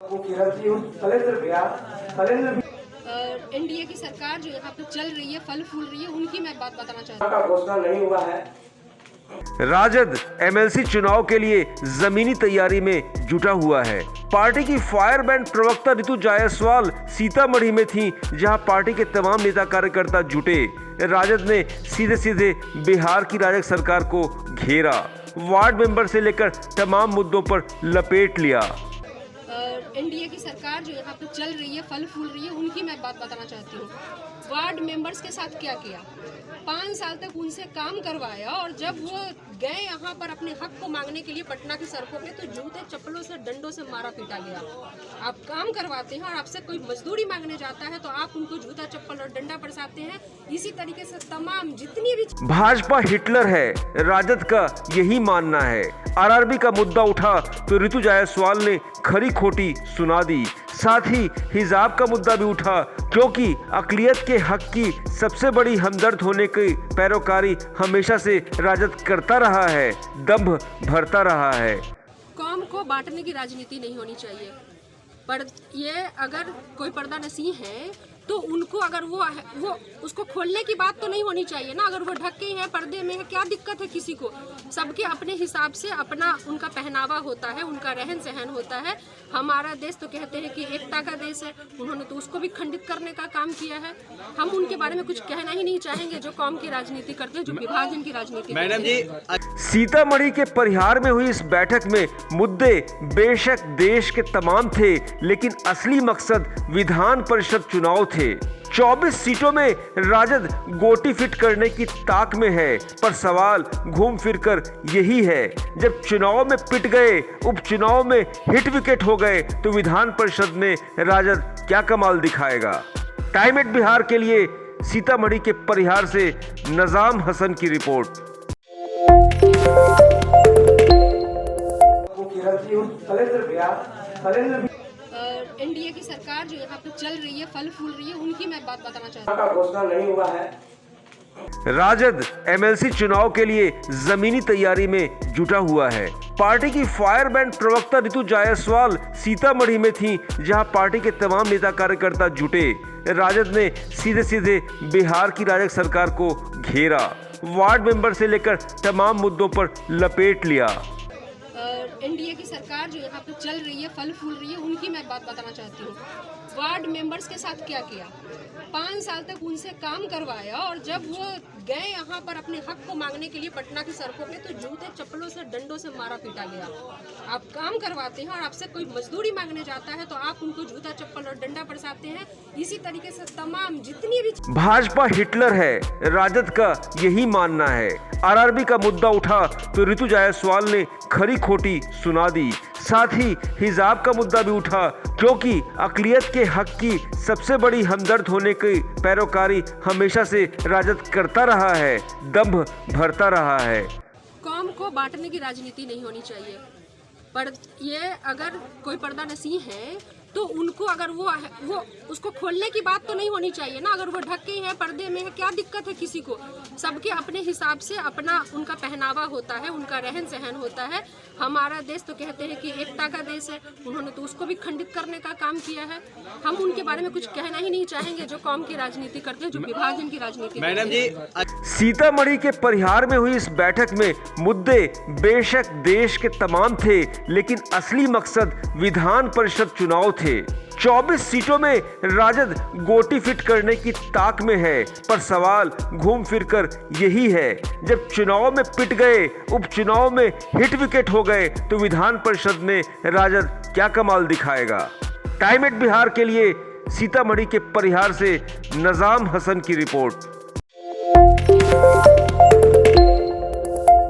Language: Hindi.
एनडीए की सरकार जो यहाँ पे चल रही है, फल फूल रही है, उनकी मैं बात बताना चाहती हूँ। का घोषणा नहीं हुआ है। राजद एमएलसी चुनाव के लिए जमीनी तैयारी में जुटा हुआ है। पार्टी की फायर बैंड प्रवक्ता ऋतु जायसवाल सीतामढ़ी में थी, जहां पार्टी के तमाम नेता कार्यकर्ता जुटे। राजद ने सीधे सीधे बिहार की राजग सरकार को घेरा, वार्ड मेंबर से लेकर तमाम मुद्दों पर लपेट लिया। एनडीए की सरकार जो यहाँ पे चल रही है, फल फूल रही है, उनकी मैं बात बताना चाहती हूँ। वार्ड मेंबर्स के साथ क्या किया, 5 साल तक उनसे काम करवाया, और जब वो गए यहाँ पर अपने हक को मांगने के लिए पटना की सड़कों पे, तो जूते चप्पलों से डंडों से मारा पीटा गया। आप काम करवाते हैं और आपसे कोई मजदूरी मांगने जाता है तो आप उनको जूता चप्पल और डंडा बरसाते हैं। इसी तरीके से तमाम जितनी भी भाजपा हिटलर है, राजद का यही मानना है। आरआरबी का मुद्दा उठा तो ऋतु जायसवाल ने खरी खोटी सुना दी। साथ ही हिजाब का मुद्दा भी उठा, क्योंकि अकलियत के हक की सबसे बड़ी हमदर्द होने की पैरोकारी हमेशा से राजद करता रहा है, दंभ भरता रहा है। कौम को बांटने की राजनीति नहीं होनी चाहिए। पर ये अगर कोई पर्दा नसी है तो उनको अगर वो उसको खोलने की बात तो नहीं होनी चाहिए ना। अगर वो ढके हैं, पर्दे में है, क्या दिक्कत है किसी को? सबके अपने हिसाब से अपना उनका पहनावा होता है, उनका रहन सहन होता है। हमारा देश तो कहते हैं कि एकता का देश है, उन्होंने तो उसको भी खंडित करने का काम किया है। हम उनके बारे में कुछ कहना ही नहीं चाहेंगे जो कौम की राजनीति करते हैं, जो विभाजन की राजनीति। मैडम जी, सीतामढ़ी के परिहार में हुई इस बैठक में मुद्दे बेशक देश के तमाम थे, लेकिन असली मकसद विधान परिषद चुनाव थे। 24 सीटों में राजद गोटी फिट करने की ताक में है, पर सवाल घूम फिरकर यही है, जब चुनाव में पिट गए, उपचुनाव में हिट विकेट हो गए, तो विधान परिषद में राजद क्या कमाल दिखाएगा। टाइम एट बिहार के लिए सीतामढ़ी के परिहार से नजाम हसन की रिपोर्ट। एनडीए की सरकार जो यहाँ पे चल रही है, फल फूल रही है, उनकी मैं बात बताना चाहती हूँ। का घोषणा नहीं हुआ है। राजद एमएलसी चुनाव के लिए जमीनी तैयारी में जुटा हुआ है। पार्टी की फायर बैंड प्रवक्ता ऋतु जायसवाल सीतामढ़ी में थी, जहां पार्टी के तमाम नेता कार्यकर्ता जुटे। राजद ने सीधे सीधे बिहार की राजग सरकार को घेरा, वार्ड मेंबर से लेकर तमाम मुद्दों पर लपेट लिया। एनडीए की सरकार जो यहाँ पे चल रही है, फल फूल रही है, उनकी मैं बात बताना चाहती हूँ। वार्ड मेंबर्स के साथ क्या किया, 5 साल तक उनसे काम करवाया, और जब वो गए यहाँ पर अपने हक को मांगने के लिए पटना की सड़कों पे, तो जूते चप्पलों से डंडों से मारा पीटा गया। आप काम करवाते हैं और आपसे कोई मजदूरी मांगने जाता है तो आप उनको जूता चप्पल और डंडा बरसाते हैं। इसी तरीके से तमाम जितनी भी भाजपा हिटलर है, राजद का यही मानना है। आरआरबी का मुद्दा उठा तो ऋतु जायसवाल ने खरी खोटी सुना दी। साथ ही हिजाब का मुद्दा भी उठा, क्योंकि अकलियत के हक की सबसे बड़ी हमदर्द होने की पैरोकारी हमेशा से राजद करता रहा है, दंभ भरता रहा है। कौम को बांटने की राजनीति नहीं होनी चाहिए। पर ये अगर कोई पर्दा नसी है तो उनको अगर वो उसको खोलने की बात तो नहीं होनी चाहिए ना। अगर वो ढके हैं, पर्दे में है, क्या दिक्कत है किसी को? सबके अपने हिसाब से अपना उनका पहनावा होता है, उनका रहन सहन होता है। हमारा देश तो कहते हैं कि एकता का देश है, उन्होंने तो उसको भी खंडित करने का काम किया है। हम उनके बारे में कुछ कहना ही नहीं चाहेंगे जो कौम की राजनीति करते हैं, जो विभाजन की राजनीति। मैडम जी, सीतामढ़ी के परिहार में हुई इस बैठक में मुद्दे बेशक देश के तमाम थे, लेकिन असली मकसद विधान परिषद चुनाव थे। 24 सीटों में राजद गोटी फिट करने की ताक में है, पर सवाल घूम फिरकर यही है, जब चुनाव में पिट गए, उपचुनाव में हिट विकेट हो गए, तो विधान परिषद में राजद क्या कमाल दिखाएगा। टाइम एट बिहार के लिए सीतामढ़ी के परिहार से नजाम हसन की रिपोर्ट।